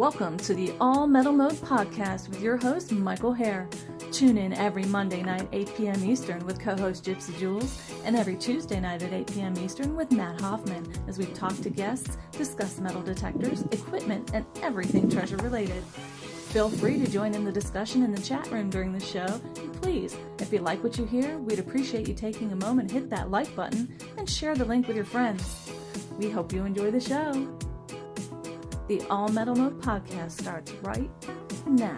Welcome to the All Metal Mode podcast with your host, Michael Hare. Tune in every Monday night, 8 p.m. Eastern with co-host Gypsy Jules, and every Tuesday night at 8 p.m. Eastern with Matt Hoffman as we talk to guests, discuss metal detectors, equipment, and everything treasure related. Feel free to join in the discussion in the chat room during the show. And please, if you like what you hear, we'd appreciate you taking a moment to hit that like button and share the link with your friends. We hope you enjoy the show. The All Metal Mode podcast starts right now.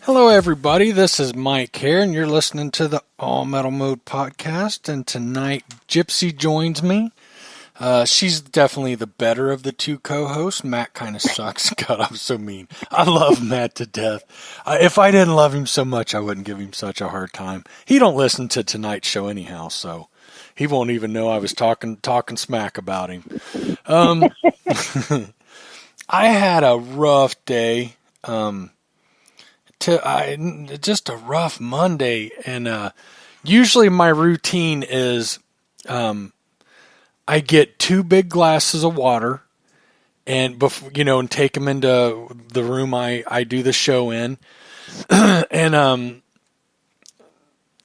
Hello everybody, this is Mike here and you're listening to the All Metal Mode podcast, and tonight Gypsy joins me. She's definitely the better of the two co-hosts. Matt kind of sucks. God, I'm so mean. I love Matt to death. If I didn't love him so much, I wouldn't give him such a hard time. He don't listen to tonight's show anyhow, so he won't even know I was talking smack about him. I had a rough day. Just a rough Monday, and usually my routine is I get 2 big glasses of water, and and take them into the room I do the show in, and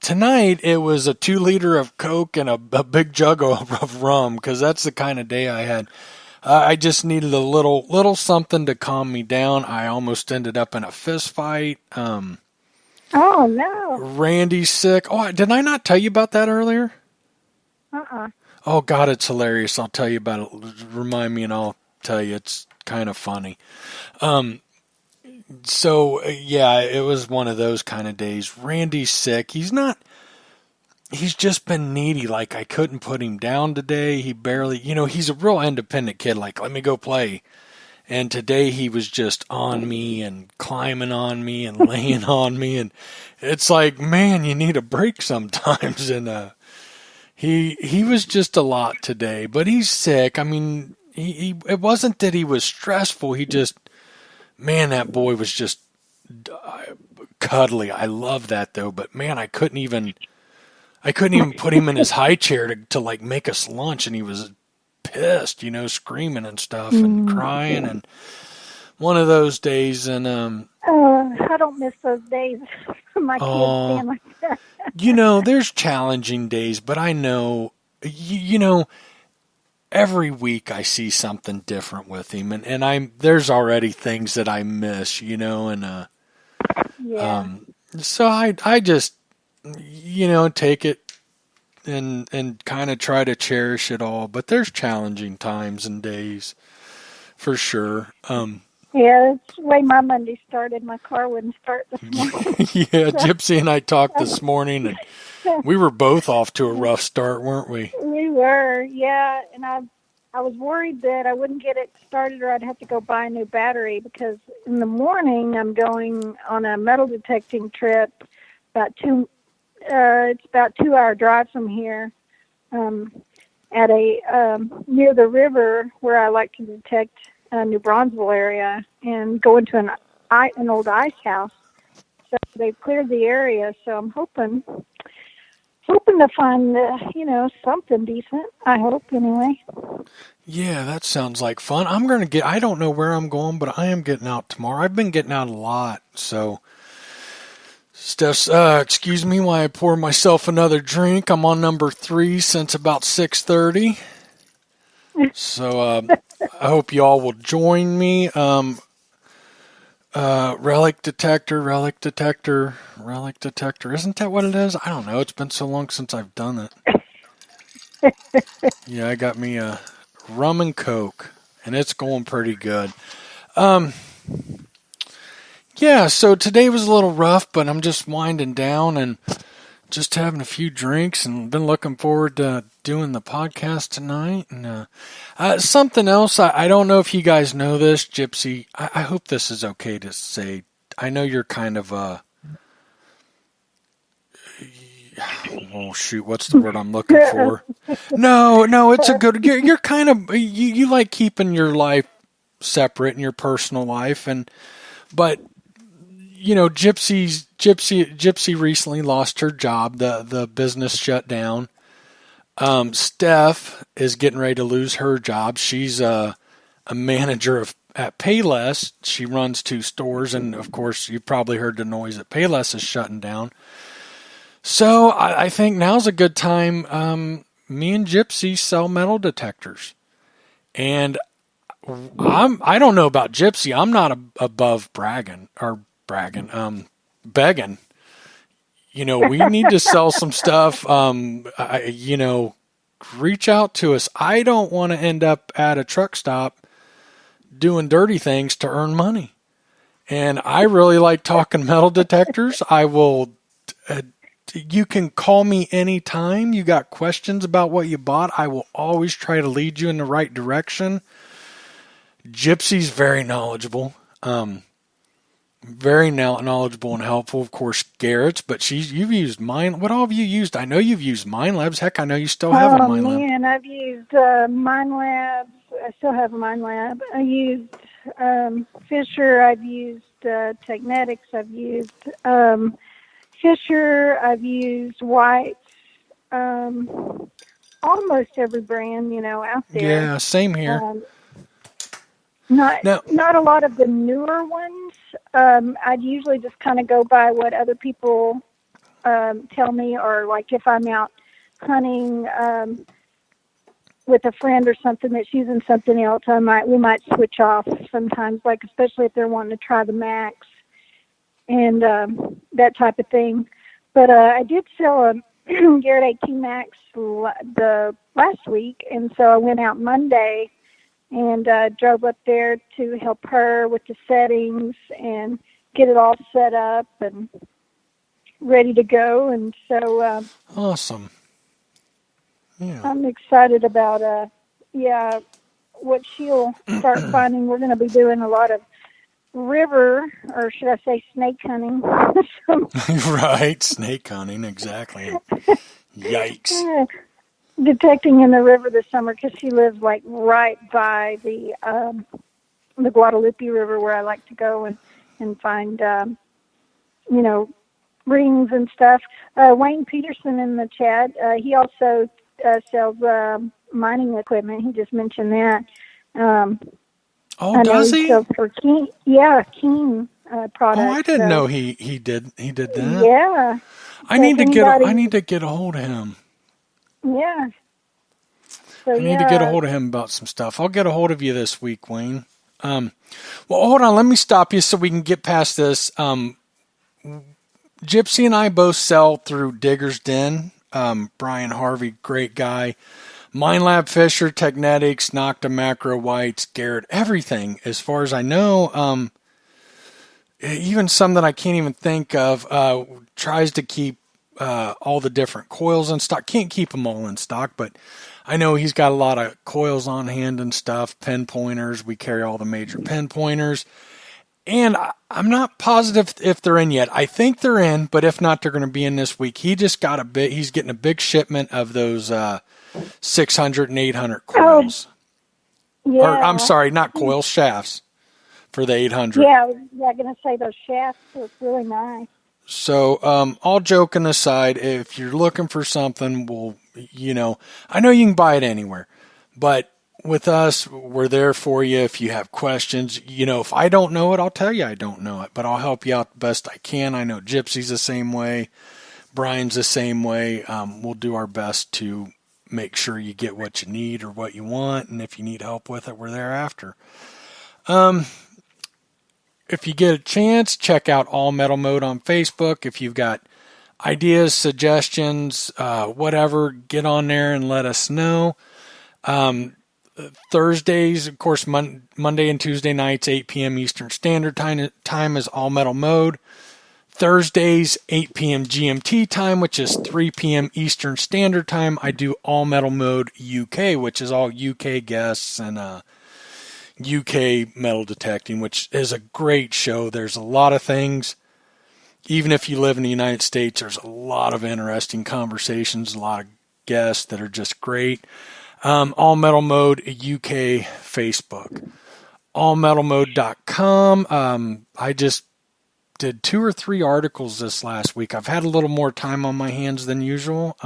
tonight it was a 2-liter of Coke and a big jug of rum, because that's the kind of day I had. I just needed a little something to calm me down. I almost ended up in a fist fight. Oh, no. Randy's sick. Oh, did I not tell you about that earlier? Oh, God, it's hilarious. I'll tell you about it. Remind me and I'll tell you. It's kind of funny. So, yeah, it was one of those kind of days. Randy's sick. He's just been needy. Like, I couldn't put him down today. He barely, he's a real independent kid. Like, let me go play. And today he was just on me and climbing on me and laying on me. And it's like, man, you need a break sometimes. And he was just a lot today. But he's sick. I mean, it wasn't that he was stressful. He just, man, that boy was just cuddly. I love that, though. But, man, I couldn't even put him in his high chair to like make us lunch, and he was pissed, screaming and stuff and crying, and one of those days. And I don't miss those days. My kids stand like that. There's challenging days, but I know, every week I see something different with him, and there's already things that I miss, and so I just take it and kind of try to cherish it all. But there's challenging times and days for sure. Yeah, that's the way my Monday started. My car wouldn't start this morning. Yeah, Gypsy and I talked this morning, and we were both off to a rough start, weren't we? We were, yeah. And I was worried that I wouldn't get it started, or I'd have to go buy a new battery, because in the morning I'm going on a metal detecting trip. It's about 2-hour drive from here, at near the river where I like to detect New Bronzeville area, and go into an old ice house. So they've cleared the area. So I'm hoping to find something decent. I hope anyway. Yeah, that sounds like fun. I don't know where I'm going, but I am getting out tomorrow. I've been getting out a lot, so. Steph's, excuse me while I pour myself another drink. I'm on number 3 since about 6:30. So I hope y'all will join me. Relic detector. Isn't that what it is? I don't know. It's been so long since I've done it. Yeah, I got me a rum and Coke, and it's going pretty good. Yeah, so today was a little rough, but I'm just winding down and just having a few drinks, and been looking forward to doing the podcast tonight. And something else, I don't know if you guys know this, Gypsy. I hope this is okay to say. I know you're kind of Oh shoot, what's the word I'm looking for? No, it's a good. You're kind of you like keeping your life separate and your personal life, but Gypsy recently lost her job. The business shut down. Steph is getting ready to lose her job. She's a manager at Payless. She runs 2 stores, and of course, you probably heard the noise that Payless is shutting down. So I think now's a good time. Me and Gypsy sell metal detectors, and I don't know about Gypsy. I'm not above begging. We need to sell some stuff. Reach out to us. I don't want to end up at a truck stop doing dirty things to earn money. And I really like talking metal detectors. I will, you can call me anytime you got questions about what you bought. I will always try to lead you in the right direction. Gypsy's very knowledgeable. Very knowledgeable and helpful. Of course, Garrett's, but you've used mine. What all have you used? I know you've used Mind Labs. Heck, I know you still have a Mind Lab. Oh, man, I've used Mind Labs. I still have a Mind Lab. I used Fisher. I've used Technetics. I've used Fisher. I've used White. Almost every brand, out there. Yeah, same here. Not a lot of the newer ones. I'd usually just kind of go by what other people tell me, or like if I'm out hunting with a friend or something that's using something else, we might switch off sometimes, like especially if they're wanting to try the Max and that type of thing. But I did sell a Garrett AQ Max the last week, and so I went out Monday and drove up there to help her with the settings and get it all set up and ready to go. And so awesome. Yeah. I'm excited about what she'll start finding. We're going to be doing a lot of river, or should I say snake hunting. Right, snake hunting, exactly. Yikes. Detecting in the river this summer, because she lives like right by the Guadalupe River, where I like to go and find rings and stuff. Wayne Peterson in the chat, he also sells mining equipment. He just mentioned that. Does he? Sells for Keen products. Oh, I didn't know he did that. Yeah. I need to get a hold of him. Yeah. So, I need to get a hold of him about some stuff. I'll get a hold of you this week, Wayne. Well, hold on. Let me stop you so we can get past this. Gypsy and I both sell through Digger's Den. Brian Harvey, great guy. Mind Lab, Fisher, Technetics, Nocta, Macro, Whites, Garrett, everything. As far as I know, even some that I can't even think of, tries to keep all the different coils in stock. Can't keep them all in stock, but I know he's got a lot of coils on hand and stuff, pin pointers. We carry all the major pin pointers. And I'm not positive if they're in yet. I think they're in, but if not, they're going to be in this week. He just got he's getting a big shipment of those 600 and 800 coils. Yeah. Or, I'm sorry, not coils, shafts for the 800. Yeah, I was going to say those shafts look really nice. So, all joking aside, if you're looking for something, I know you can buy it anywhere, but with us, we're there for you. If you have questions, if I don't know it, I'll tell you I don't know it, but I'll help you out the best I can. I know Gypsy's the same way. Brian's the same way. We'll do our best to make sure you get what you need or what you want. And if you need help with it, we're there after. If you get a chance, check out All Metal Mode on Facebook. If you've got ideas, suggestions, whatever, get on there and let us know. Thursdays, of course, Monday and Tuesday nights, 8 p.m. Eastern Standard Time is All Metal Mode. Thursdays, 8 p.m. GMT time, which is 3 p.m. Eastern Standard Time, I do All Metal Mode UK, which is all UK guests and UK metal detecting, which is a great show. There's a lot of things even if you live in the United States, there's a lot of interesting conversations, a lot of guests that are just great. All Metal Mode UK Facebook. allmetalmode.com. I just did 2 or 3 articles this last week. I've had a little more time on my hands than usual.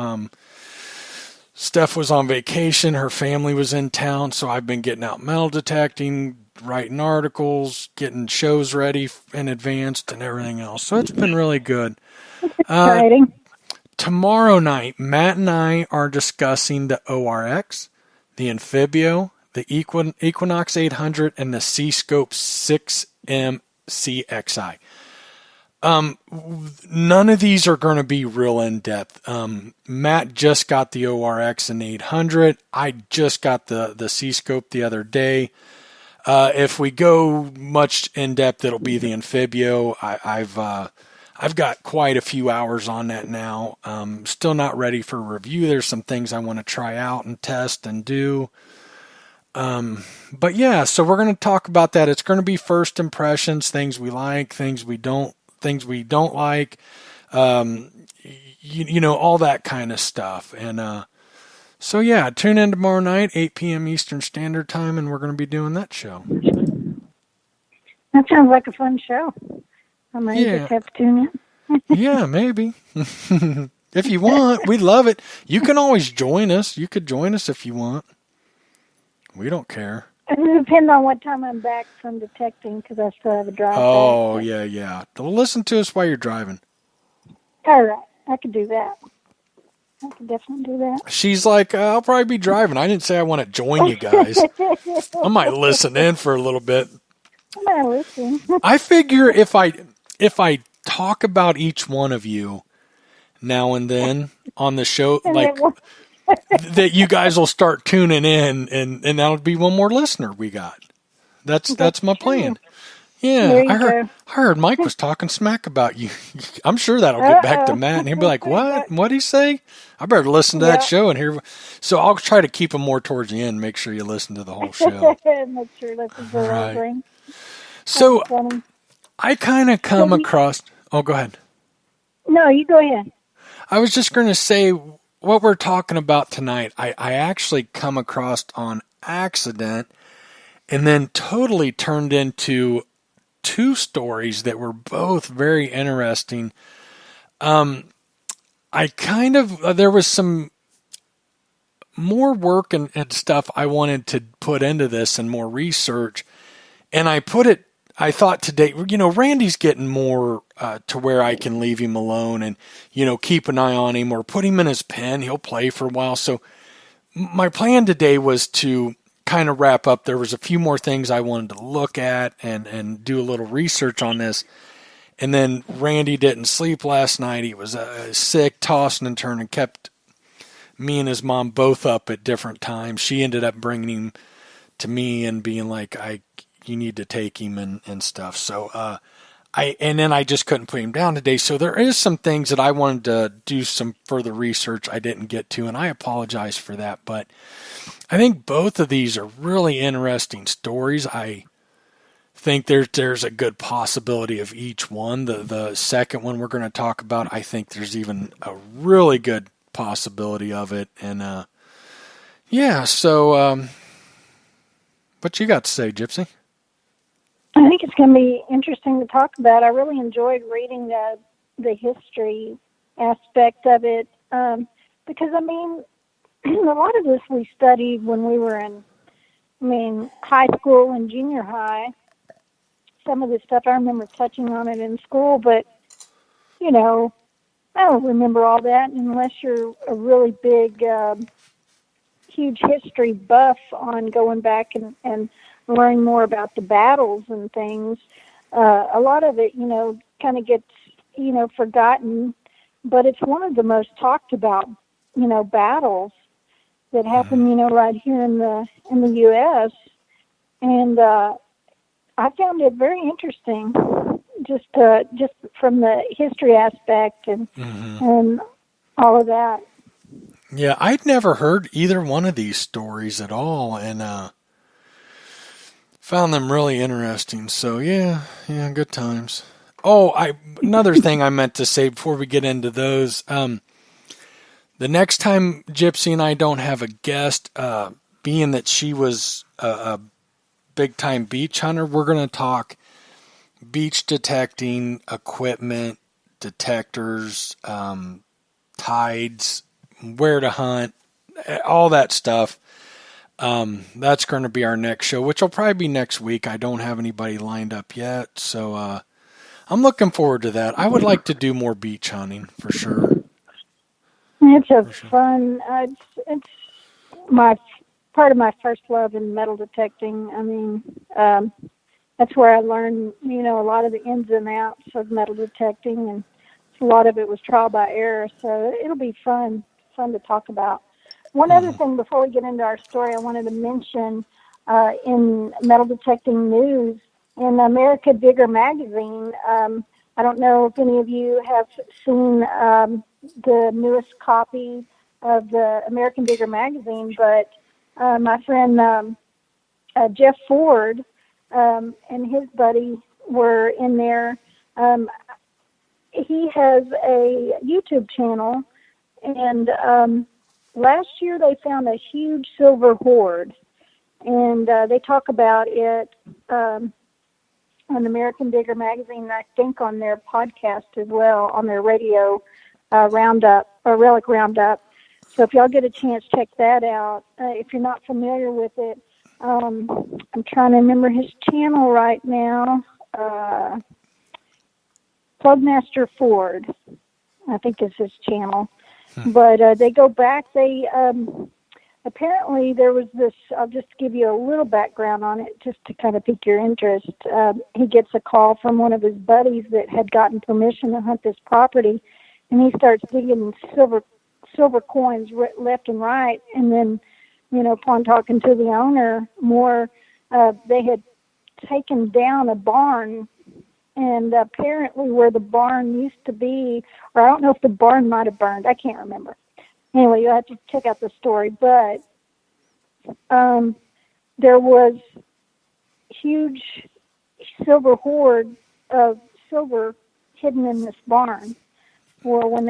Steph was on vacation. Her family was in town, so I've been getting out metal detecting, writing articles, getting shows ready in advance, and everything else. So it's been really good. Exciting. Tomorrow night, Matt and I are discussing the ORX, the Amphibio, the Equinox 800, and the C-Scope 6M CXI. None of these are going to be real in-depth. Matt just got the ORX and 800. I just got the C-Scope the other day. If we go much in-depth, it'll be the Amphibio. I've got quite a few hours on that now. Still not ready for review. There's some things I want to try out and test and do. But yeah, so we're going to talk about that. It's going to be first impressions, things we like, things we don't like, you know, all that kind of stuff. And so yeah, tune in tomorrow night, 8 p.m. Eastern Standard Time, and we're going to be doing that show. That sounds like a fun show. I might just have to tune in. Yeah, maybe. If you want, we'd love it. You can always join us. You could join us if you want. We don't care. It depends on what time I'm back from detecting, because I still have a drive Oh, back. yeah. Listen to us while you're driving. All right. I could do that. I could definitely do that. She's like, I'll probably be driving. I didn't say I want to join you guys. I might listen in for a little bit. I might listen. I figure if I talk about each one of you now and then on the show, like that you guys will start tuning in, and that'll be one more listener we got. That's my plan. Yeah, I heard Mike was talking smack about you. I'm sure that'll get back to Matt, and he'll be like, "What? What'd he say?" I better listen to that show and hear. So I'll try to keep them more towards the end. Make sure you listen to the whole show. Make sure you listen to the whole thing. So I kind of come across. Oh, go ahead. No, you go ahead. I was just going to say what we're talking about tonight. I actually come across on accident, and then totally turned into 2 stories that were both very interesting. There was some more work and stuff I wanted to put into this and more research. And I thought today, you know, Randy's getting more to where I can leave him alone and, you know, keep an eye on him or put him in his pen. He'll play for a while. So my plan today was to kind of wrap up. There was a few more things I wanted to look at and do a little research on this. And then Randy didn't sleep last night. He was sick, tossing and turning, kept me and his mom both up at different times. She ended up bringing him to me and being like, you need to take him and stuff. So, and then I just couldn't put him down today. So there is some things that I wanted to do some further research I didn't get to, and I apologize for that. But I think both of these are really interesting stories. I think there's a good possibility of each one. The second one we're going to talk about, I think there's even a really good possibility of it. And so what you got to say, Gypsy? I think it's going to be interesting to talk about. I really enjoyed reading the history aspect of it because, I mean, a lot of this we studied when we were in, high school and junior high. Some of the stuff I remember touching on it in school, but, you know, I don't remember all that unless you're a really big, huge history buff on going back and learning more about the battles and things. A lot of it, you know, kind of gets, you know, forgotten, but it's one of the most talked about, you know, battles that happen, you know, right here in the U.S. And I found it very interesting, just from the history aspect and all of that. Yeah, I'd never heard either one of these stories at all, and found them really interesting. So yeah, good times. Another thing I meant to say before we get into those. The next time Gypsy and I don't have a guest, being that she was a big time beach hunter, we're going to talk beach detecting equipment, detectors, tides, where to hunt, all that stuff. That's going to be our next show, which will probably be next week. I don't have anybody lined up yet, so I'm looking forward to that. I would like to do more beach hunting for sure. It's fun. It's my part of my first love in metal detecting. I mean, that's where I learned, a lot of the ins and outs of metal detecting, and a lot of it was trial by error. So it'll be fun to talk about. One other thing before we get into our story, I wanted to mention in metal detecting news in America Digger magazine. I don't know if any of you have seen the newest copy of the American Digger magazine, but my friend Jeff Ford and his buddy were in there. He has a YouTube channel, and last year they found a huge silver hoard, and they talk about it on American Digger magazine, I think on their podcast as well, on their radio roundup, or relic roundup. So if y'all get a chance, check that out. If you're not familiar with it, I'm trying to remember his channel right now. Plugmaster Ford, I think is his channel. But they go back. They apparently there was this. I'll just give you a little background on it, just to kind of pique your interest. He gets a call from one of his buddies that had gotten permission to hunt this property, and he starts digging silver coins left and right. And then, upon talking to the owner more, they had taken down a barn. And apparently where the barn used to be, or I don't know if the barn might have burned. I can't remember. Anyway, you'll have to check out the story. But there was huge silver hoard of silver hidden in this barn. Well, when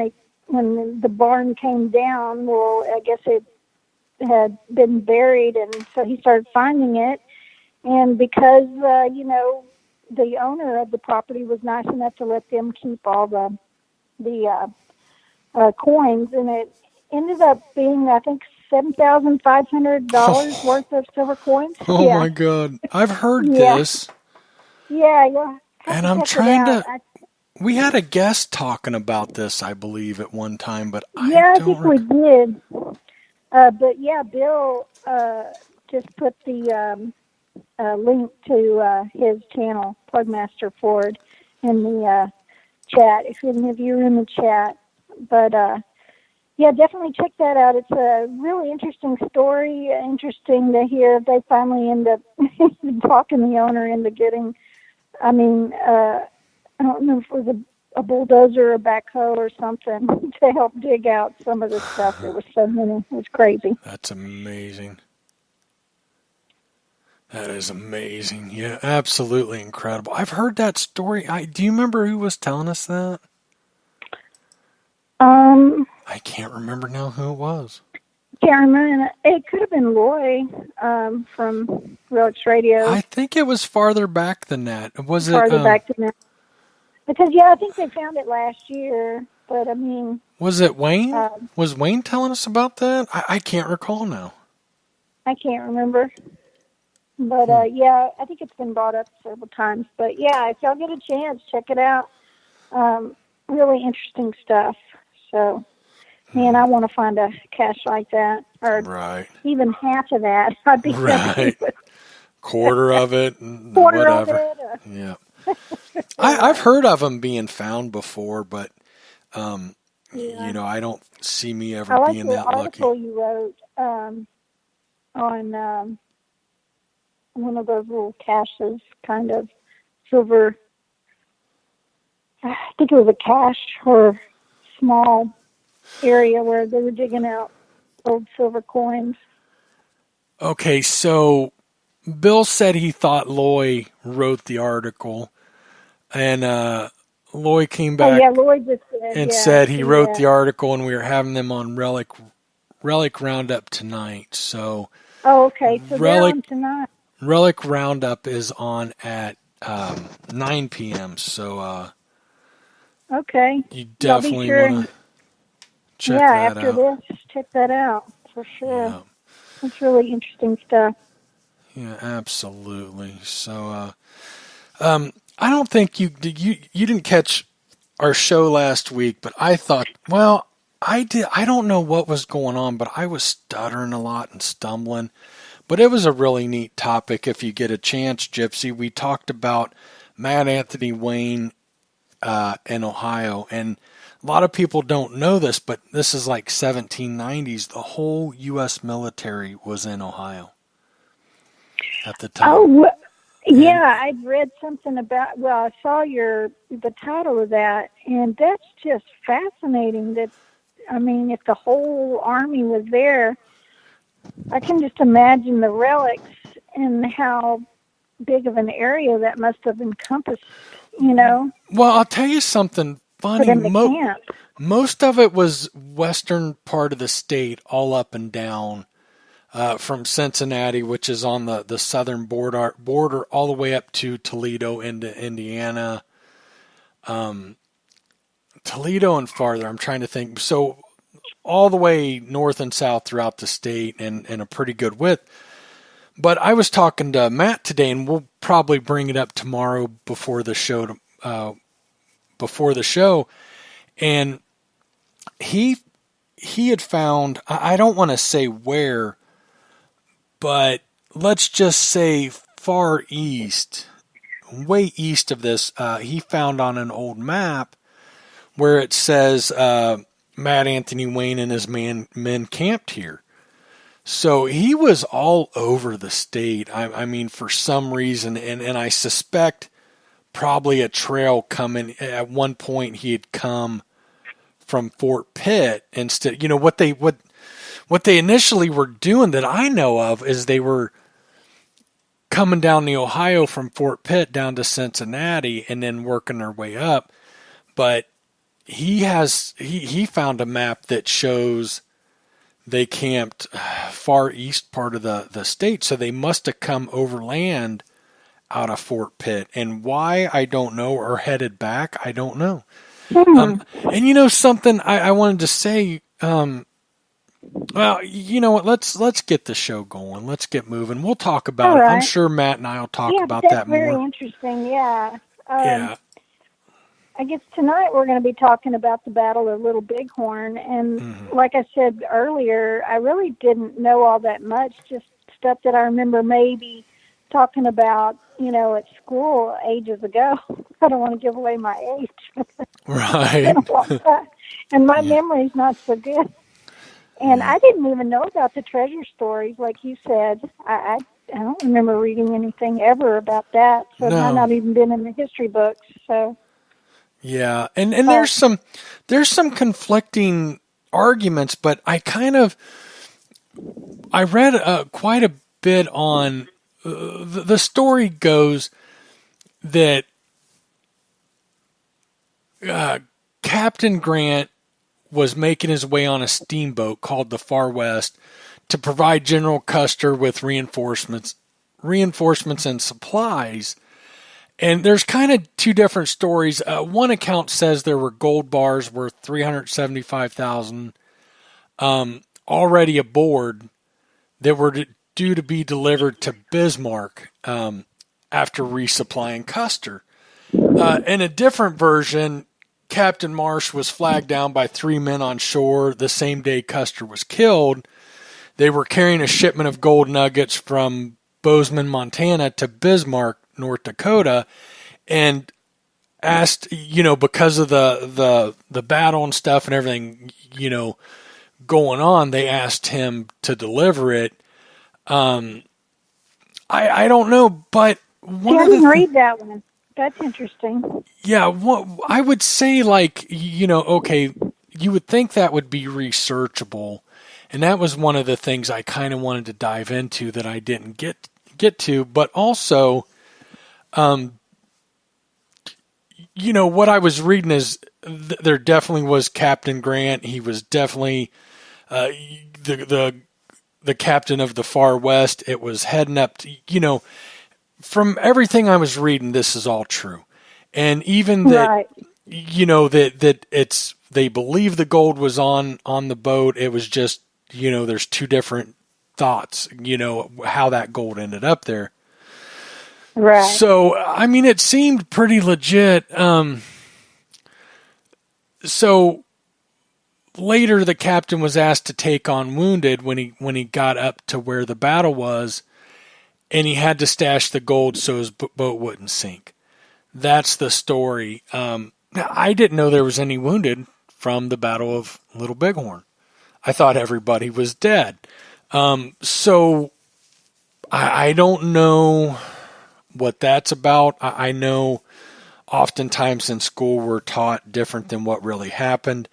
the barn came down, I guess it had been buried, and so he started finding it. And because, the owner of the property was nice enough to let them keep all the coins, and it ended up being, I think, $7,500 worth of silver coins. Oh my God! I've heard this. Yeah. And I'm trying to. We had a guest talking about this, I believe, at one time, but I think we did. But yeah, Bill just put the link to his channel, Plugmaster Ford, in the chat, if any of you are in the chat. But definitely check that out. It's a really interesting story. Interesting to hear they finally end up talking the owner into getting, I don't know if it was a bulldozer or a backhoe or something to help dig out some of the stuff. There was so many. It was crazy. That's amazing. That is amazing. Yeah, absolutely incredible. I've heard that story. Do you remember who was telling us that? I can't remember now who it was. Can't remember. It could have been Roy from Relics Radio. I think it was farther back than that. Was farther back than that? Because I think they found it last year. But was it Wayne? Was Wayne telling us about that? I can't recall now. I can't remember. But I think it's been brought up several times. But if y'all get a chance, check it out. Really interesting stuff. So, man, I want to find a cache like that, or even half of that. I'd be happy with. Quarter of it, whatever. Of it. Yeah. I've heard of them being found before, but I don't see me ever being that lucky. I like the article you wrote on one of those little caches, kind of silver. I think it was a cache or small area where they were digging out old silver coins. Okay, so Bill said he thought Loy wrote the article, and Lloyd came Oh, back yeah, Lloyd just said, and yeah, said he wrote that. the article, and we were having them on Relic Roundup tonight. So Oh, okay, so they're Relic on tonight. Relic Roundup is on at 9 p.m. So Okay. you Y'all be definitely sure want and, to check yeah, that after out. this, check that out for sure. Yeah, It's really interesting stuff. yeah, absolutely. So I don't think you didn't catch our show last week, but I thought, well, I did. I don't know what was going on, but I was stuttering a lot and stumbling. But it was a really neat topic. If you get a chance, Gypsy, we talked about Matt Anthony Wayne in Ohio, and a lot of people don't know this, but this is like 1790s. The whole U.S. military was in Ohio at the time. Oh, yeah, I'd read something about, well, I saw the title of that, and that's just fascinating that, I mean, if the whole army was there, I can just imagine the relics and how big of an area that must have encompassed, Well, I'll tell you something for funny. them to camp. Most of it was western part of the state, all up and down from Cincinnati, which is on the southern border all the way up to Toledo into Indiana. Toledo and farther, I'm trying to think. So all the way north and south throughout the state and a pretty good width. But I was talking to Matt today, and we'll probably bring it up tomorrow before the show. And he had found, I don't want to say where, but let's just say far east, way east of this, he found on an old map where it says Matt Anthony Wayne and his men camped here. So he was all over the state. I mean, for some reason, and I suspect probably a trail coming. At one point, he had come from Fort Pitt instead. What they initially were doing that I know of is they were coming down the Ohio from Fort Pitt down to Cincinnati and then working their way up. But he found a map that shows they camped far east part of the state, so they must have come overland out of Fort Pitt. And why, I don't know, or headed back, I don't know. And something I wanted to say, well, you know what, let's get the show going. Let's get moving. We'll talk about All it. right. I'm sure Matt and I will talk about that's that more. very interesting, yeah. Yeah. I guess tonight we're going to be talking about the Battle of Little Bighorn. And like I said earlier, I really didn't know all that much, just stuff that I remember maybe talking about, at school ages ago. I don't want to give away my age. Right. And my memory's not so good. And I didn't even know about the treasure stories, like you said. I don't remember reading anything ever about that. So it might not even been in the history books. So. Yeah, and there's some conflicting arguments, but I read quite a bit on the story goes that Captain Grant was making his way on a steamboat called the Far West to provide General Custer with reinforcements and supplies. And there's kind of two different stories. One account says there were gold bars worth $375,000 already aboard that were due to be delivered to Bismarck after resupplying Custer. In a different version, Captain Marsh was flagged down by 3 men on shore the same day Custer was killed. They were carrying a shipment of gold nuggets from Bozeman, Montana to Bismarck, North Dakota, and asked, because of the battle and stuff and everything, going on, they asked him to deliver it. I don't know, but I didn't read that one. That's interesting. Yeah, I would say, okay, you would think that would be researchable, and that was one of the things I kind of wanted to dive into that I didn't get to, but also, what I was reading is there definitely was Captain Grant. He was definitely the captain of the Far West. It was heading up to, from everything I was reading, this is all true. And even that, Right. that it's, they believe the gold was on the boat. It was just, there's two different thoughts, how that gold ended up there. Right. So, I mean, it seemed pretty legit. So later the captain was asked to take on Wounded when he got up to where the battle was, and he had to stash the gold so his boat wouldn't sink. That's the story. Now, I didn't know there was any wounded from the Battle of Little Bighorn. I thought everybody was dead. So I don't know what that's about. I know oftentimes in school we're taught different than what really happened.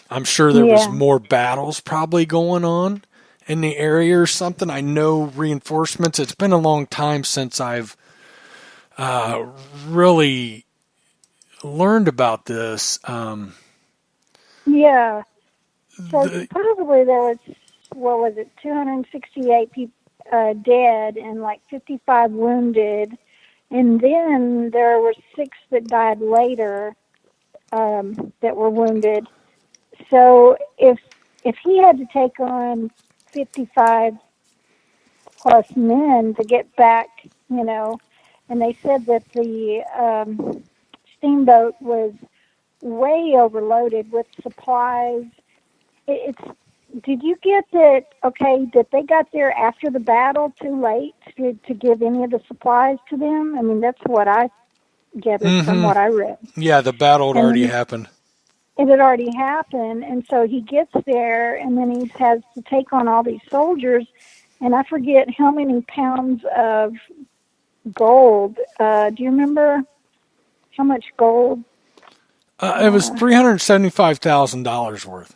I'm sure there was more battles probably going on in the area or something. I know reinforcements. It's been a long time since I've really learned about this. Yeah. So supposedly there was, what was it, 268 people dead and like 55 wounded. And then there were 6 that died later that were wounded. So if he had to take on 55 plus men to get back, and they said that the steamboat was way overloaded with supplies. Did you get that? Okay, that they got there after the battle too late to give any of the supplies to them? I mean, that's what I gathered from what I read. Yeah, the battle had already happened. It had already happened, and so he gets there, and then he has to take on all these soldiers, and I forget how many pounds of gold. Do you remember how much gold? It was $375,000 worth.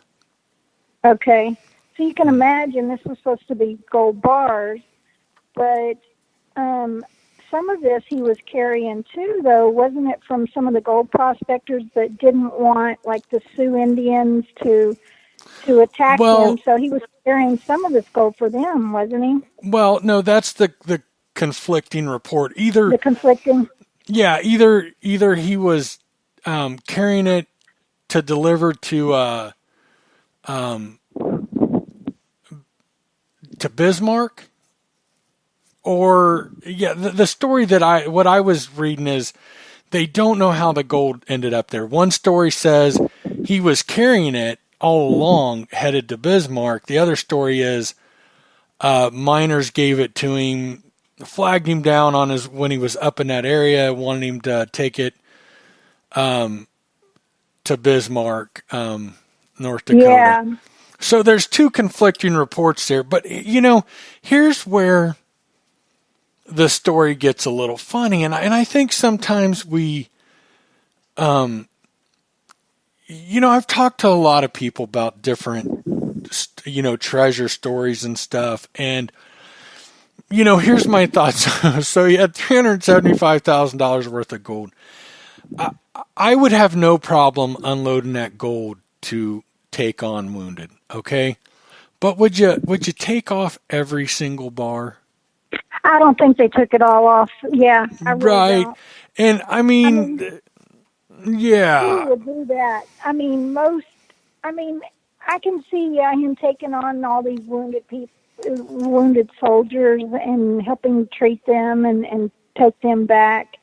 Okay, so you can imagine this was supposed to be gold bars, but some of this he was carrying too, though, wasn't it, from some of the gold prospectors that didn't want, like, the Sioux Indians to attack him, so he was carrying some of this gold for them, wasn't he? Well, no, that's the conflicting report. The conflicting? Yeah, either he was carrying it to deliver to Bismarck, or the story that what I was reading is they don't know how the gold ended up there. One story says he was carrying it all along, headed to Bismarck. The other story is miners gave it to him, flagged him down on when he was up in that area, wanted him to take it to Bismarck, North Dakota. Yeah. So there's two conflicting reports there, but here's where the story gets a little funny, and I think sometimes we, I've talked to a lot of people about different, treasure stories and stuff, and here's my thoughts. So you had $375,000 worth of gold. I would have no problem unloading that gold to take on Wounded, okay? But would you take off every single bar? I don't think they took it all off. Yeah, I really right. don't. And I mean, yeah. Who would do that? I mean, I can see him taking on all these wounded soldiers and helping treat them and take them back.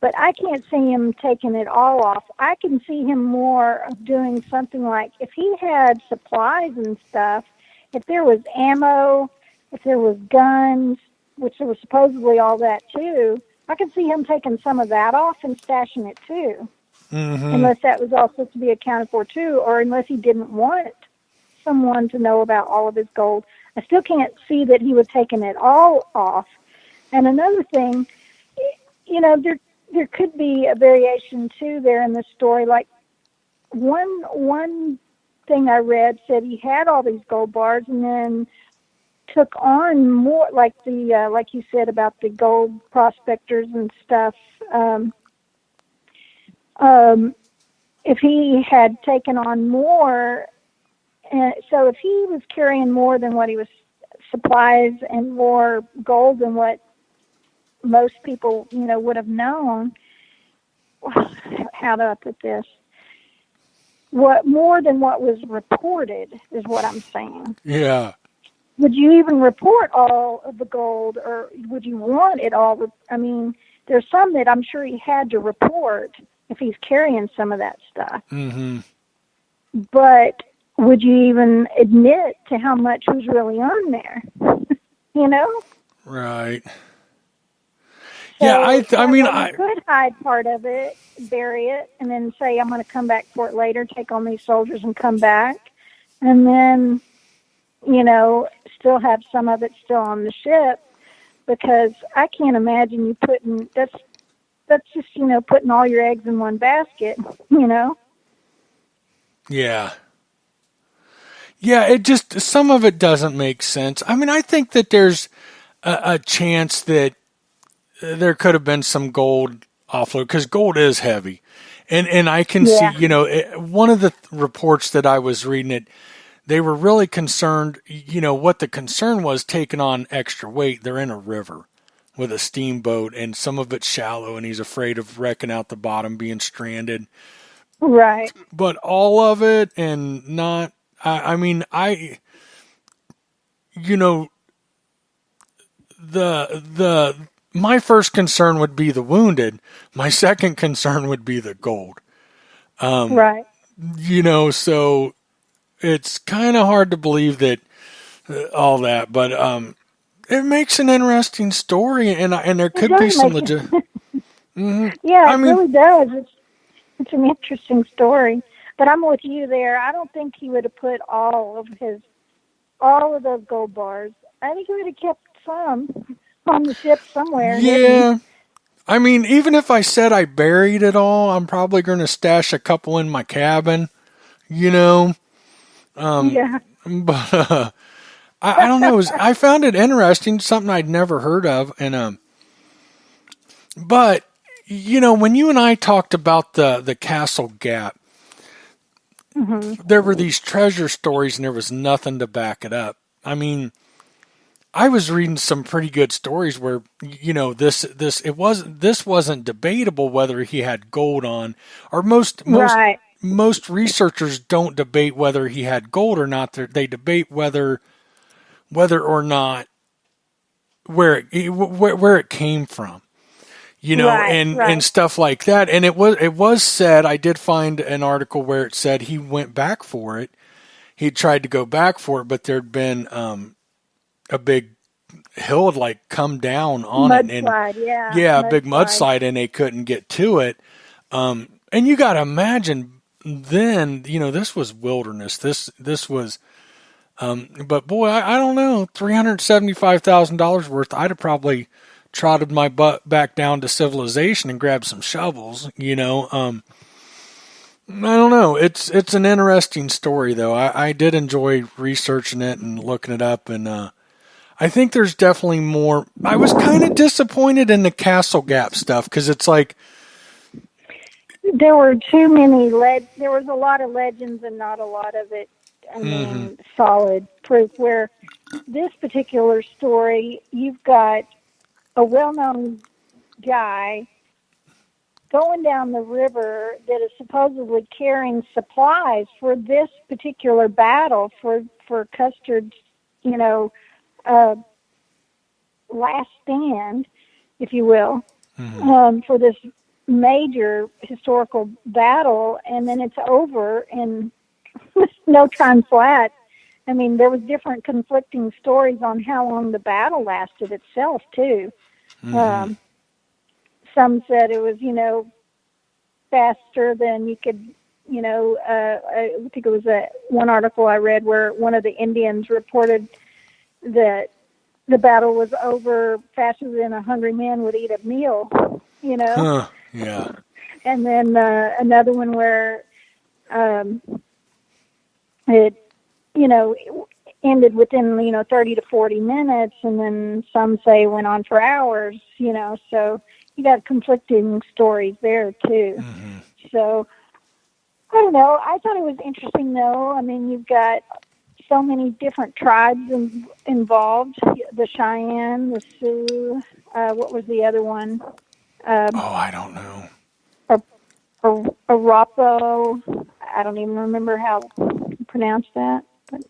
But I can't see him taking it all off. I can see him more of doing something like, if he had supplies and stuff, if there was ammo, if there was guns, which there was supposedly all that too, I could see him taking some of that off and stashing it too. Mm-hmm. Unless that was all supposed to be accounted for too, or unless he didn't want someone to know about all of his gold. I still can't see that he was taking it all off. And another thing, there could be a variation too there in the story. Like one thing I read said he had all these gold bars and then took on more, like like you said about the gold prospectors and stuff. if he had taken on more, so if he was carrying more than what he was supplies and more gold than what most people, would have known, how do I put this? What more than what was reported is what I'm saying. Yeah. Would you even report all of the gold, or would you want it all? I mean, there's some that I'm sure he had to report if he's carrying some of that stuff. Mm-hmm. But would you even admit to how much was really on there? Right. So, Yeah, I mean, you could hide part of it, bury it, and then say, I'm going to come back for it later, take on these soldiers and come back. And then, still have some of it still on the ship, because I can't imagine you putting, that's just, putting all your eggs in one basket, Yeah. Yeah, it just, some of it doesn't make sense. I mean, I think that there's a chance that there could have been some gold offload, because gold is heavy. And I can see, one of the reports that I was reading, they were really concerned, what the concern was, taking on extra weight. They're in a river with a steamboat, and some of it's shallow, and he's afraid of wrecking out the bottom, being stranded. Right. But all of it, and not, my first concern would be the wounded. My second concern would be the gold. Right. So it's kind of hard to believe that all that, but it makes an interesting story, and there could be some legit. Mm-hmm. Yeah, it really does. It's an interesting story, but I'm with you there. I don't think he would have put all of those gold bars. I think he would have kept some on the ship somewhere. Yeah. I mean, even if I said I buried it all, I'm probably going to stash a couple in my cabin, Yeah. But I don't know. I found it interesting, something I'd never heard of, and but when you and I talked about the Castle Gap, mm-hmm. there were these treasure stories, and there was nothing to back it up. I mean, I was reading some pretty good stories where this wasn't debatable whether he had gold on, or most researchers don't debate whether he had gold or not. They debate whether or not where it came from, and stuff like that. And it was said, I did find an article where it said he went back for it. He tried to go back for it, but there'd been a big hill had come down on it, and a big mudslide, and they couldn't get to it. And you got to imagine then, this was wilderness. This was, but boy, I don't know, $375,000 worth. I'd have probably trotted my butt back down to civilization and grabbed some shovels. I don't know. It's an interesting story, though. I did enjoy researching it and looking it up, and I think there's definitely more. I was kind of disappointed in the Castle Gap stuff, because it's like there were too many there was a lot of legends and not a lot of it. I mean, solid proof. Where this particular story, you've got a well-known guy going down the river that is supposedly carrying supplies for this particular battle for Custer's, last stand, if you will, for this major historical battle, and then it's over in no time flat. I mean, there was different conflicting stories on how long the battle lasted itself, too. Some said it was, faster than you could, I think it was one article I read where one of the Indians reported that the battle was over faster than a hungry man would eat a meal, Yeah. And then another one where it, ended within, 30 to 40 minutes, and then some say it went on for hours, so you got conflicting stories there too. So I don't know. I thought it was interesting, though. I mean, you've got so many different tribes involved: the Cheyenne, the Sioux. What was the other one? I don't know. Arapaho. I don't even remember how to pronounce that. But,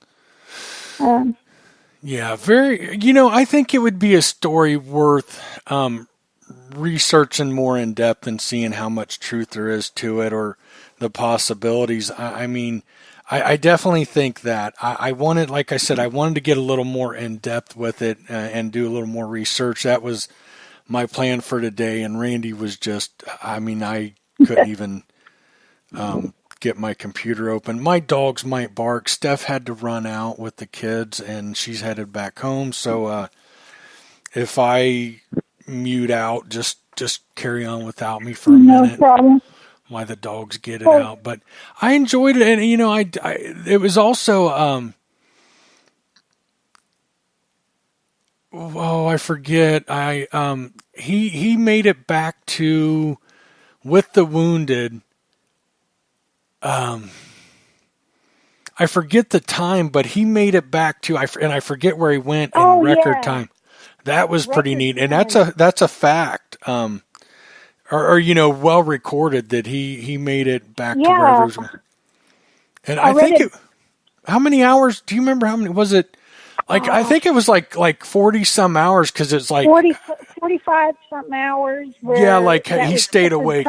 yeah, very. I think it would be a story worth researching more in depth and seeing how much truth there is to it or the possibilities. I mean, I definitely think that I wanted, like I said, I wanted to get a little more in depth with it and do a little more research. That was my plan for today. And Randy was just, I mean, I couldn't even get my computer open. My dogs might bark. Steph had to run out with the kids and she's headed back home. So if I mute out, just carry on without me for a minute. No problem. Why the dogs get it out. But I enjoyed it. And, it was also, I forget. He made it back to, with the wounded, I forget the time, but he made it back to, and I forget where he went in record time. That was pretty neat. And that's a fact. Or well recorded that he made it back to wherever he was going. And I think how many hours, do you remember how many, was it? Like, I think it was like 40 some hours, because it's like 45 something hours. He stayed awake.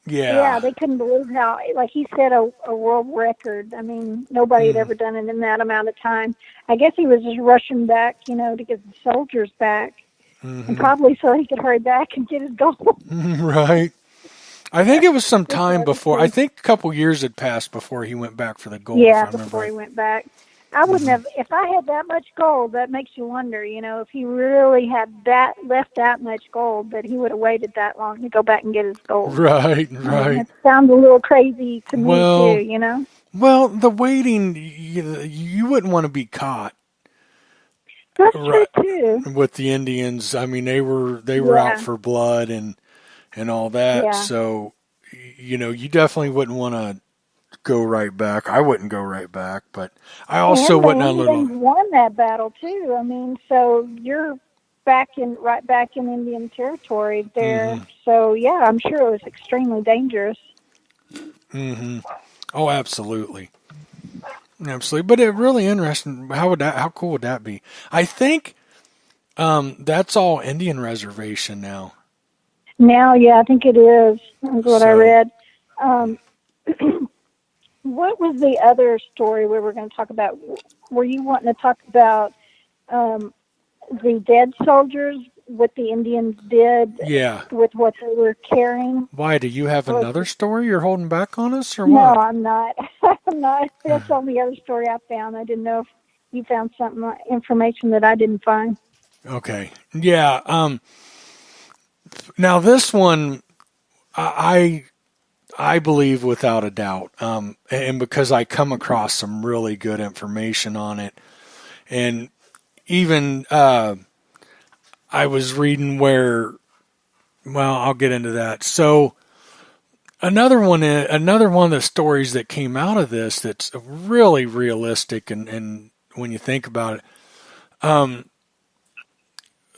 Yeah, they couldn't believe how, like he set a world record. I mean, nobody had ever done it in that amount of time. I guess he was just rushing back, to get the soldiers back. And probably so he could hurry back and get his goal. Right. I think it was some time before. I think a couple years had passed before he went back for the gold. Yeah, before he went back. I wouldn't have, if I had that much gold, that makes you wonder, if he really had left that much gold, that he would have waited that long to go back and get his gold. Right. It sounds a little crazy to me too, Well, the waiting, you wouldn't want to be caught. That's true too. With the Indians, I mean, they were out for blood and all that. Yeah. So, you definitely wouldn't want to go right back. I wouldn't go right back, but I also wouldn't unload. They won that battle too. I mean, so you're right back in Indian territory there. Mm-hmm. So yeah, I'm sure it was extremely dangerous. Mm-hmm. Oh, absolutely. Absolutely, but it really interesting. How cool would that be? I think that's all Indian reservation now. Now, yeah, I think it is. That's what I read. What was the other story we were going to talk about? Were you wanting to talk about the dead soldiers, what the Indians did with what they were carrying? Why, do you have another story you're holding back on us, or what? what? No, I'm not. I'm not. That's the only other story I found. I didn't know if you found information that I didn't find. Okay. Yeah. Now this one, I believe without a doubt, and because I come across some really good information on it, and even I was reading where, well, I'll get into that. So another one of the stories that came out of this that's really realistic, and when you think about it,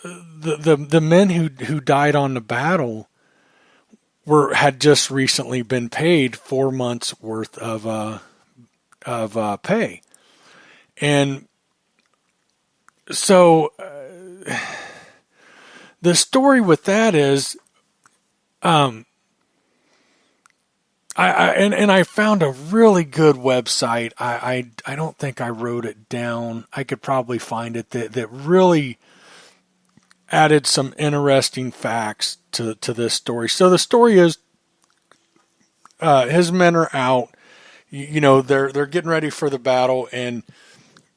the men who died on the battle had just recently been paid 4 months worth of pay, and so the story with that is, I found a really good website. I don't think I wrote it down. I could probably find it that really added some interesting facts to this story. So the story is, his men are out. They're getting ready for the battle, and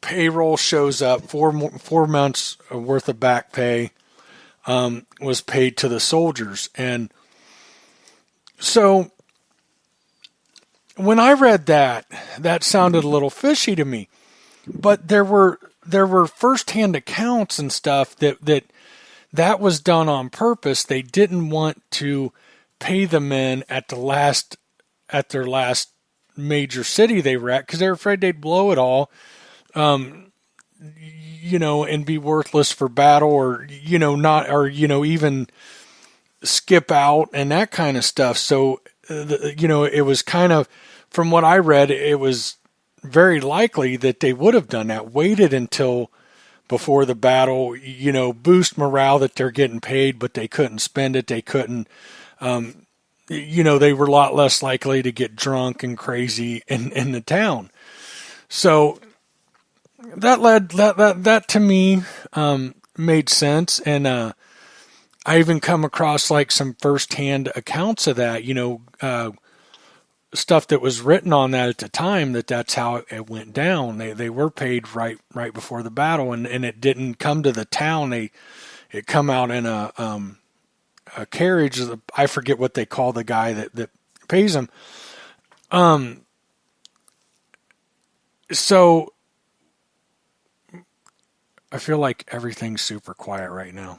payroll shows up. 4 months worth of back pay was paid to the soldiers, and so when I read that sounded a little fishy to me. But there were firsthand accounts and stuff that was done on purpose. They didn't want to pay the men at their last major city they were at, because they were afraid they'd blow it all, and be worthless for battle, or not, or even skip out and that kind of stuff. So it was kind of, from what I read, it was very likely that they would have done that, waited until before the battle, boost morale that they're getting paid, but they couldn't spend it. They couldn't, they were a lot less likely to get drunk and crazy in the town. So that to me, made sense. And, I even come across like some firsthand accounts of that, stuff that was written on that at the time, that's how it went down. They were paid right before the battle, and it didn't come to the town. It come out in a carriage. I forget what they call the guy that pays them. So I feel like everything's super quiet right now.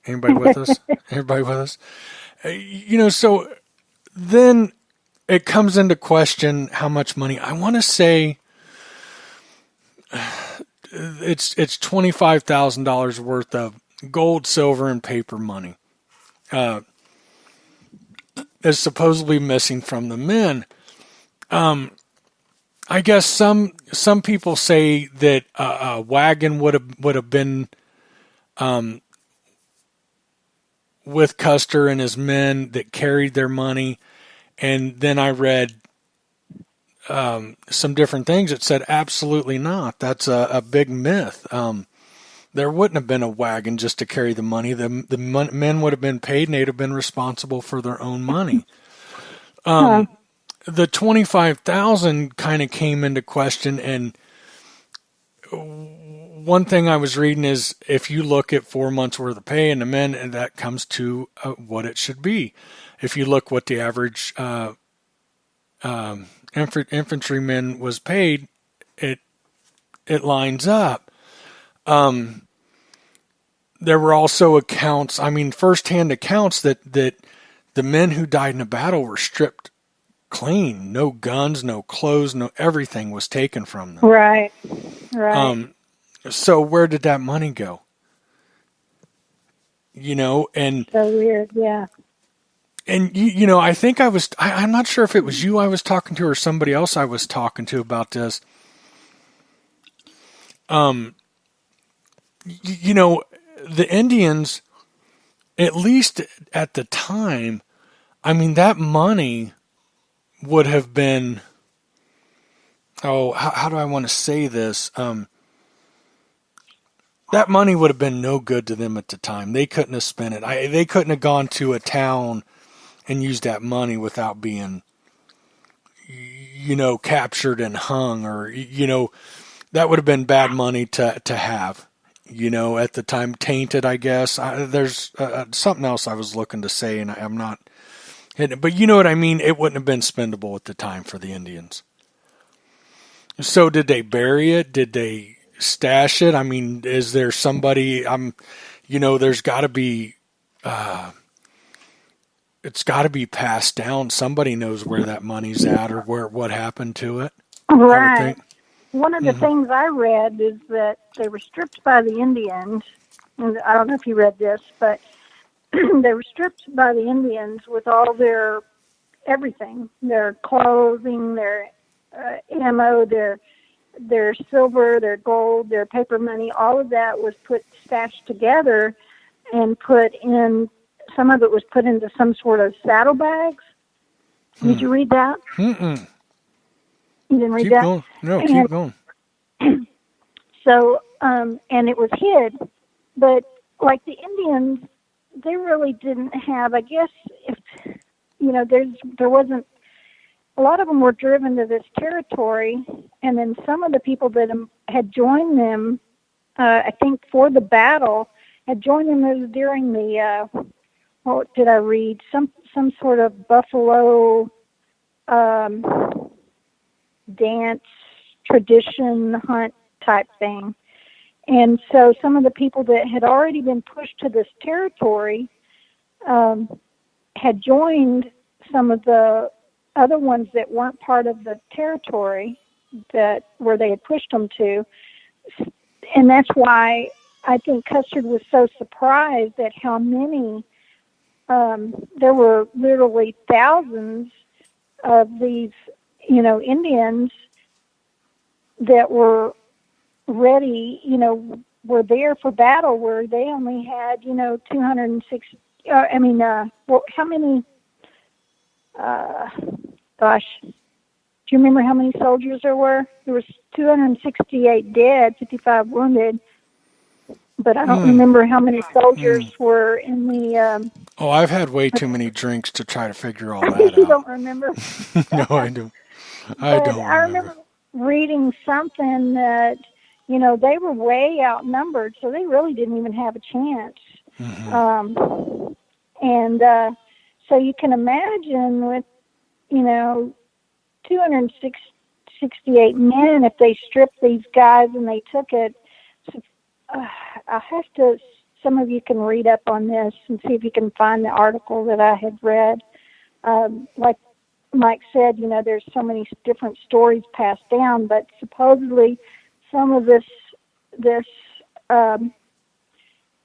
Anybody with us? Everybody with us? So then it comes into question how much money. I want to say it's $25,000 worth of gold, silver, and paper money is supposedly missing from the men. I guess some people say that a wagon would have been with Custer and his men that carried their money. And then I read some different things that said absolutely not. That's a big myth. There wouldn't have been a wagon just to carry the money. The men would have been paid, and they'd have been responsible for their own money. The 25,000 kind of came into question, and one thing I was reading is if you look at 4 months worth of pay in the men, and that comes to what it should be. If you look what the average infantryman was paid, it lines up. There were also accounts, firsthand accounts that the men who died in the battle were stripped clean. No guns, no clothes, no everything was taken from them. Right. So where did that money go? And so weird, yeah. And, I think I'm not sure if it was you I was talking to or somebody else I was talking to about this. The Indians, at least at the time, that money would have been, how do I want to say this? That money would have been no good to them at the time. They couldn't have spent it. They couldn't have gone to a town and used that money without being, captured and hung, or, that would have been bad money to have, at the time, tainted, I guess. There's something else I was looking to say, and I'm not hitting it, but you know what I mean? It wouldn't have been spendable at the time for the Indians. So did they bury it? Did they stash it? Is there somebody, there's got to be, it's got to be passed down. Somebody knows where that money's at, or what happened to it. Right. One of the things I read is that they were stripped by the Indians, and I don't know if you read this, but they were stripped by the Indians with all their everything, their clothing, their ammo, their silver, their gold, their paper money. All of that was stashed together and put in. Some of it was put into some sort of saddlebags. Did you read that? Mm-mm. You didn't read keep that? Going. No, keep going. So, and it was hid. But like the Indians, they really didn't have, I guess, there wasn't, a lot of them were driven to this territory, and then some of the people that had joined them, I think for the battle, had joined them during the, what did I read? Some sort of buffalo dance tradition hunt type thing. And so some of the people that had already been pushed to this territory had joined some of the other ones that weren't part of the territory that where they had pushed them to. And that's why I think Custer was so surprised at how many, there were literally thousands of these, Indians that were ready, were there for battle, where they only had, 206, how many, gosh, do you remember how many soldiers there were? There was 268 dead, 55 wounded, but I don't remember how many soldiers were in the... I've had way too many drinks to try to figure all that You out. don't remember? No, I don't. I remember reading something that, they were way outnumbered, so they really didn't even have a chance. Mm-hmm. So you can imagine with, 268 men, if they stripped these guys and they took it. So, I have to, some of you can read up on this and see if you can find the article that I had read. Like Mike said, there's so many different stories passed down, but supposedly some of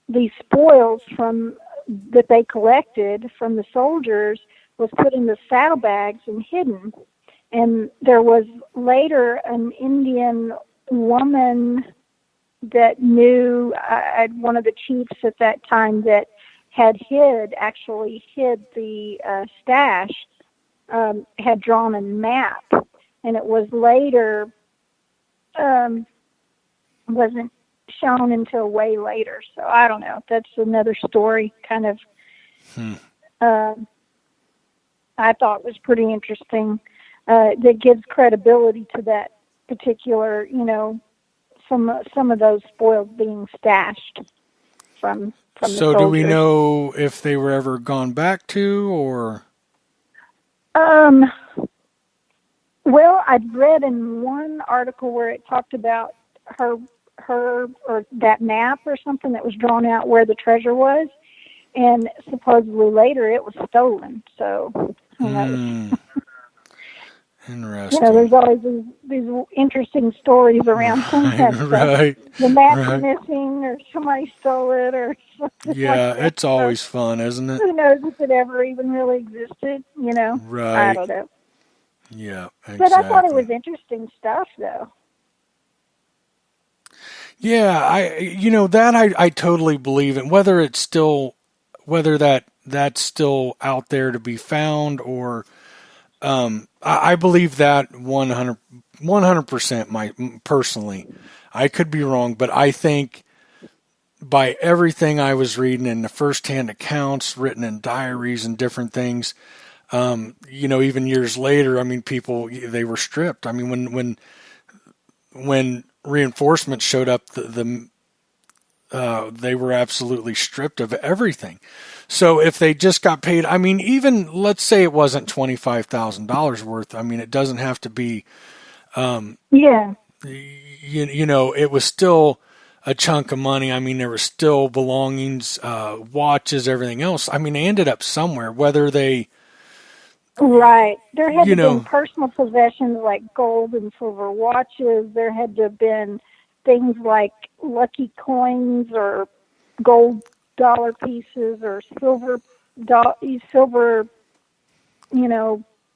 these spoils that they collected from the soldiers was put in the saddlebags and hidden. And there was later an Indian woman that knew, one of the chiefs at that time that had actually hid the stash, had drawn a map. And it was later, wasn't shown until way later. So I don't know. That's another story kind of, I thought was pretty interesting, that gives credibility to that particular, some of those spoils being stashed from the soldiers. So do we know if they were ever gone back to, or? Well, I'd read in one article where it talked about her or that map or something that was drawn out where the treasure was, and supposedly later it was stolen. So who knows? Interesting. There's always these interesting stories around that stuff. Right. The map's missing, or somebody stole it, or something. Yeah, like that. it's always fun, isn't it? Who knows if it ever even really existed? Right. I don't know. Yeah, exactly. But I thought it was interesting stuff, though. Yeah, I totally believe in, whether that's still out there to be found, or I believe that 100% personally. I could be wrong, but I think by everything I was reading and the firsthand accounts written in diaries and different things, even years later, people, they were stripped. When reinforcements showed up, they were absolutely stripped of everything. So if they just got paid, even let's say it wasn't $25,000 worth. It doesn't have to be. It was still a chunk of money. There were still belongings, watches, everything else. They ended up somewhere, whether they. Right. There had to have been personal possessions like gold and silver watches. There had to have been things like lucky coins or gold dollar pieces or silver,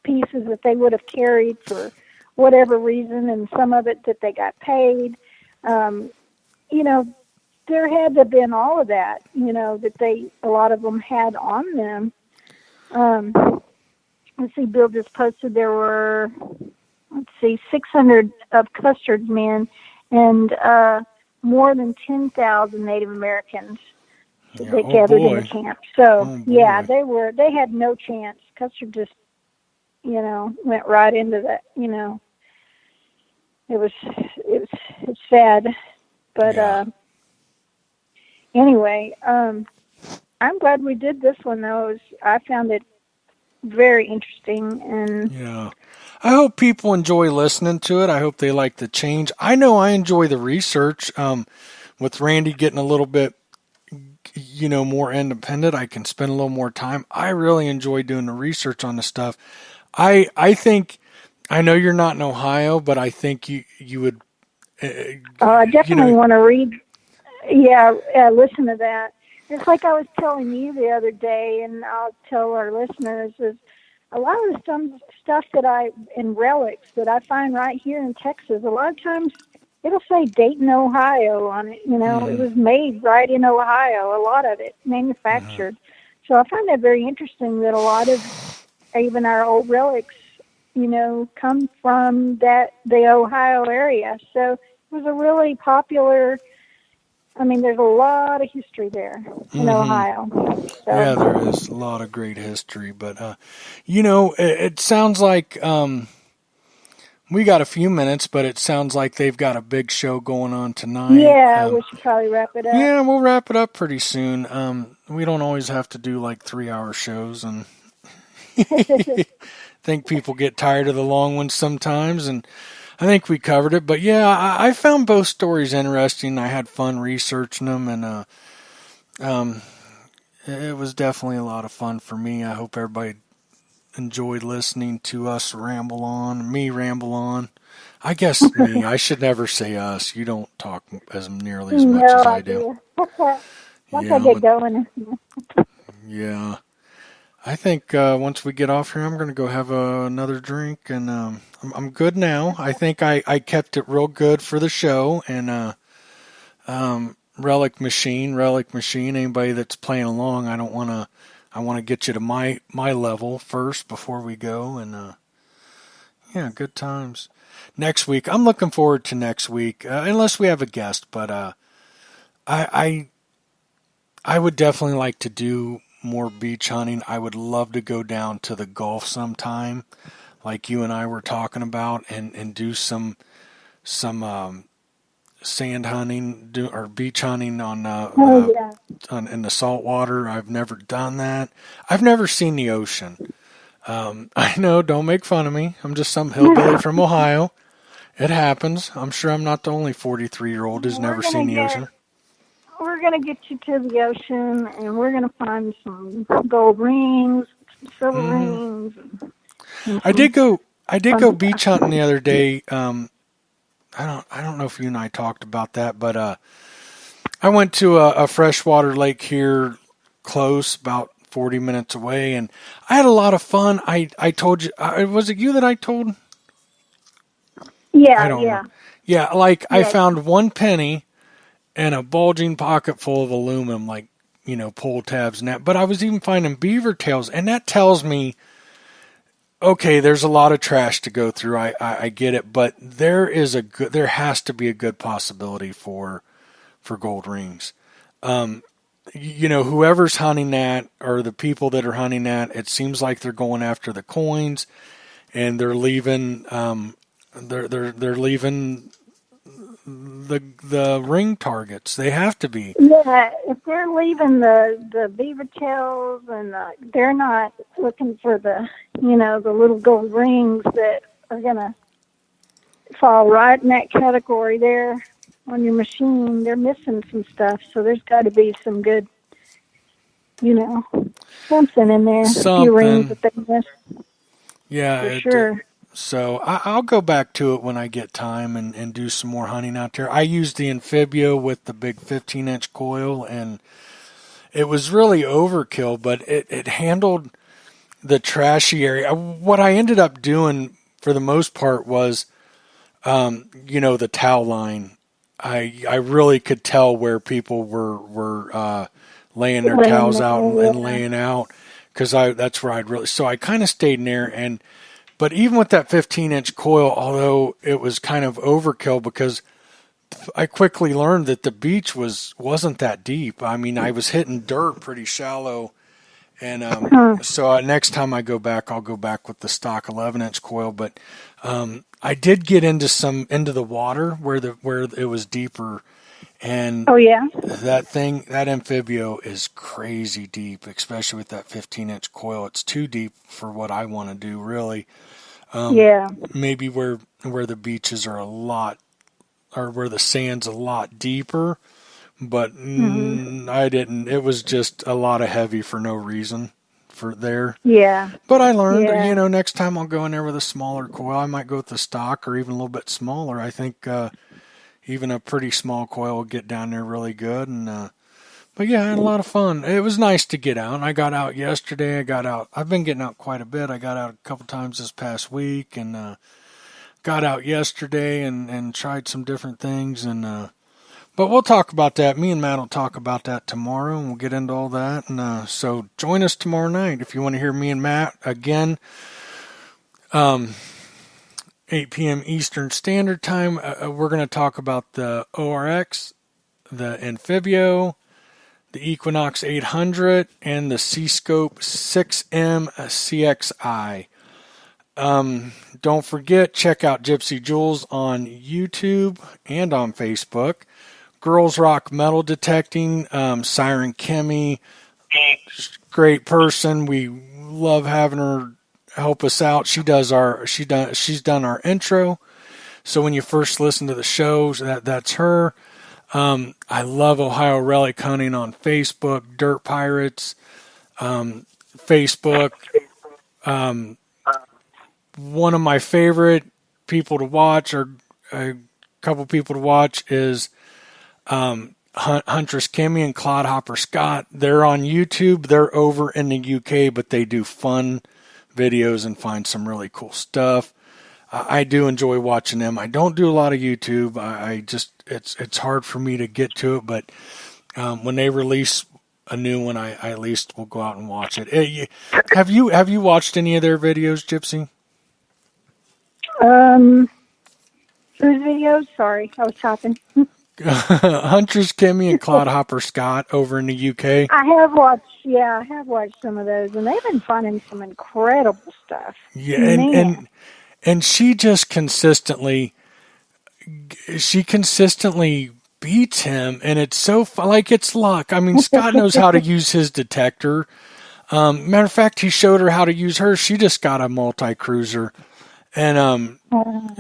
pieces that they would have carried for whatever reason, and some of it that they got paid. There had to have been all of that, that a lot of them had on them. Let's see, Bill just posted there were, 600 of Custer's men and more than 10,000 Native Americans that gathered in the camp. So, they had no chance. Custer just, went right into that, it's sad. But anyway, I'm glad we did this one, though. I found it very interesting, and I hope people enjoy listening to it. I hope they like the change. I know I enjoy the research, with Randy getting a little bit, more independent. I can spend a little more time. I really enjoy doing the research on the stuff. I think, I know you're not in Ohio, but I think you would, I definitely want to read. Yeah, listen to that. It's like I was telling you the other day, and I'll tell our listeners, is a lot of the stuff in relics that I find right here in Texas, a lot of times it'll say Dayton, Ohio on it. It was made right in Ohio, a lot of it manufactured. So I find that very interesting that a lot of even our old relics, come from the Ohio area. So it was a really popular, there's a lot of history there in Ohio. So. Yeah, there is a lot of great history, but, it sounds like, we got a few minutes, but it sounds like they've got a big show going on tonight. Yeah, we should probably wrap it up. Yeah, we'll wrap it up pretty soon. We don't always have to do like 3-hour shows, and think people get tired of the long ones sometimes, and I think we covered it. But yeah, I found both stories interesting. I had fun researching them, and it was definitely a lot of fun for me. I hope everybody enjoyed listening to us ramble on, me ramble on. I guess me. I should never say us. You don't talk as nearly as much as I do. Once I get going. Yeah. I think once we get off here, I'm going to go have another drink, and I'm good now. I think I kept it real good for the show, and Relic Machine. Anybody that's playing along, I want to get you to my level first before we go, and yeah, good times. Next week, I'm looking forward to next week, unless we have a guest. But I would definitely like to do more beach hunting. I would love to go down to the Gulf sometime, like you and I were talking about, and do some sand hunting or beach hunting on in the salt water. I've never done that. I've never seen the ocean. I know, don't make fun of me. I'm just some hillbilly from Ohio. It happens. I'm sure I'm not the only 43-year-old who's never seen the ocean. We're going to get you to the ocean, and we're going to find some gold rings, some silver rings. I did go beach hunting the other day. I don't know if you and I talked about that, but I went to a freshwater lake here close, about 40 minutes away, and I had a lot of fun. I told you, was it you that I told? Yeah, I don't know. Yeah, I found 1 penny and a bulging pocket full of aluminum, pull tabs and that. But I was even finding beaver tails, and that tells me, okay, there's a lot of trash to go through. I get it, but there has to be a good possibility for gold rings. Whoever's hunting that, or the people that are hunting that, it seems like they're going after the coins, and they're leaving. They're leaving the ring targets. They have to be. Yeah, if they're leaving the beaver tails, and they're not looking for the little gold rings that are gonna fall right in that category there on your machine, they're missing some stuff. So there's got to be some good, something in there. Something. A few rings that they missed. Yeah, for sure. So I'll go back to it when I get time and do some more hunting out there. I used the Amphibio with the big 15-inch coil, and it was really overkill, but it handled the trashy area. What I ended up doing for the most part was, the towel line. I really could tell where people were laying their towels out and laying out, because that's where so I kind of stayed in there. But even with that 15-inch coil, although it was kind of overkill, because I quickly learned that the beach wasn't that deep. I mean, I was hitting dirt pretty shallow, and so next time I go back, I'll go back with the stock 11-inch coil. But I did get into the water where it was deeper, and that Amphibio is crazy deep, especially with that 15-inch coil. It's too deep for what I want to do, really. Maybe where the beaches are a lot, or where the sand's a lot deeper, but I didn't. It was just a lot of heavy for no reason for there. Yeah. But I learned, Yeah. next time I'll go in there with a smaller coil. I might go with the stock or even a little bit smaller. I think even a pretty small coil will get down there really good. And but yeah, I had a lot of fun. It was nice to get out. I got out yesterday. I've been getting out quite a bit. I got out a couple times this past week and got out yesterday and tried some different things. And but we'll talk about that. Me and Matt will talk about that tomorrow, and we'll get into all that. And so join us tomorrow night if you want to hear me and Matt again. 8 p.m. Eastern Standard Time. We're going to talk about the ORX, the Amphibio, the Equinox 800, and the C-Scope 6M CXI. Don't forget, check out Gypsy Jules on YouTube and on Facebook. Girls Rock Metal Detecting, Siren Kimmy, great person. We love having her help us out. She's done our intro. So when you first listen to the shows, that's her. I love Ohio Relic Hunting on Facebook, Dirt Pirates, Facebook. One of my favorite people to watch, or a couple people to watch, is Huntress Kimmy and Clodhopper Scott. They're on YouTube. They're over in the UK, but they do fun videos and find some really cool stuff. I do enjoy watching them. I don't do a lot of YouTube. It's hard for me to get to it, but when they release a new one, I at least will go out and watch it. Have you watched any of their videos, Gypsy? Whose videos? Sorry, I was talking. Huntress Kimmy and Clodhopper Scott over in the UK. I have watched some of those, and they've been finding some incredible stuff. Yeah, and she just consistently beats him, and it's so fun. Like, it's luck. I mean, Scott knows how to use his detector. Matter of fact, he showed her how to use hers. She just got a multi-cruiser. And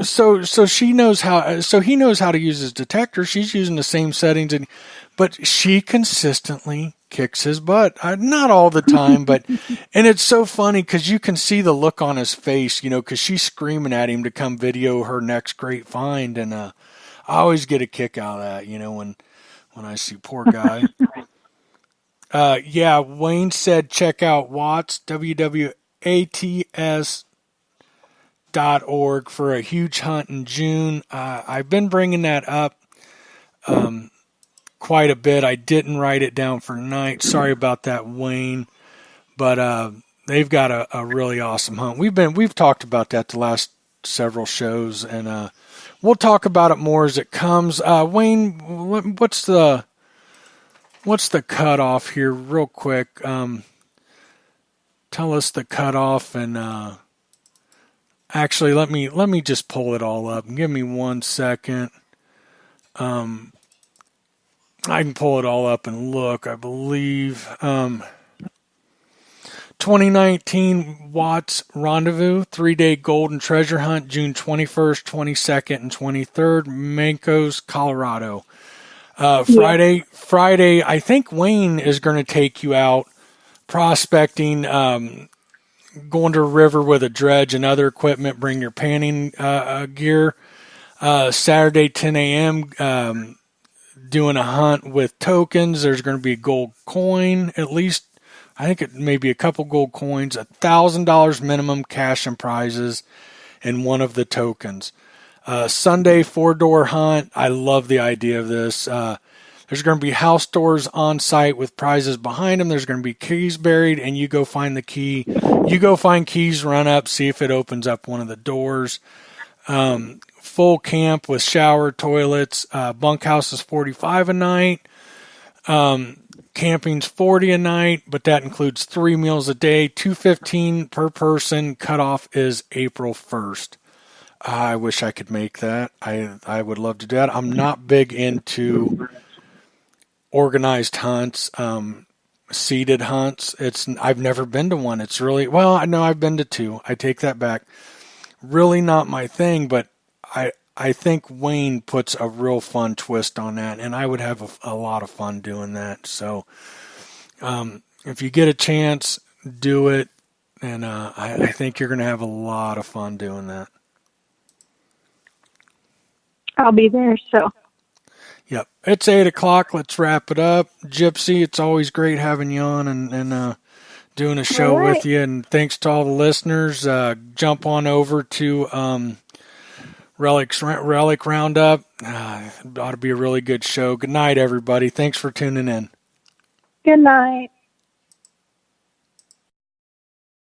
so she knows how. So he knows how to use his detector. She's using the same settings, but she consistently kicks his butt. Not all the time, but and it's so funny because you can see the look on his face, because she's screaming at him to come video her next great find, and I always get a kick out of that, when I see poor guy. Yeah, Wayne said check out Watts WWATS.org for a huge hunt in June. I've been bringing that up quite a bit. I didn't write it down for tonight. Sorry about that, Wayne. But they've got a really awesome hunt. We've talked about that the last several shows, and we'll talk about it more as it comes. Wayne, what's the cutoff here, real quick? Tell us the cutoff, and actually, let me just pull it all up. Give me 1 second. I can pull it all up and look. I believe 2019 Watts Rendezvous 3-day golden treasure hunt, June 21st, 22nd, and 23rd, Mancos, Colorado. Friday. I think Wayne is going to take you out prospecting. Going to a river with a dredge and other equipment. Bring your panning gear. Saturday 10 a.m. Doing a hunt with tokens. There's going to be a gold coin, at least. I think it may be a couple gold coins, $1,000 minimum cash and prizes, and one of the tokens. Sunday 4-door hunt. I love the idea of this. There's going to be house doors on site with prizes behind them. There's going to be keys buried, and you go find the key. You go find keys, run up, see if it opens up one of the doors. Full camp with shower, toilets. Bunkhouse is $45 a night. Camping's $40 a night, but that includes 3 meals a day. $215 per person. Cutoff is April 1st. I wish I could make that. I would love to do that. I'm not big into organized hunts, seated hunts. I've never been to one. It's really, well, I know I've been to 2. I take that back. Really not my thing, but I think Wayne puts a real fun twist on that, and I would have a lot of fun doing that. So if you get a chance, do it, and I think you're going to have a lot of fun doing that. I'll be there. So. Yep. It's 8 o'clock. Let's wrap it up. Gypsy, it's always great having you on and doing a show with you. And thanks to all the listeners. Jump on over to Relic Roundup. It ought to be a really good show. Good night, everybody. Thanks for tuning in. Good night.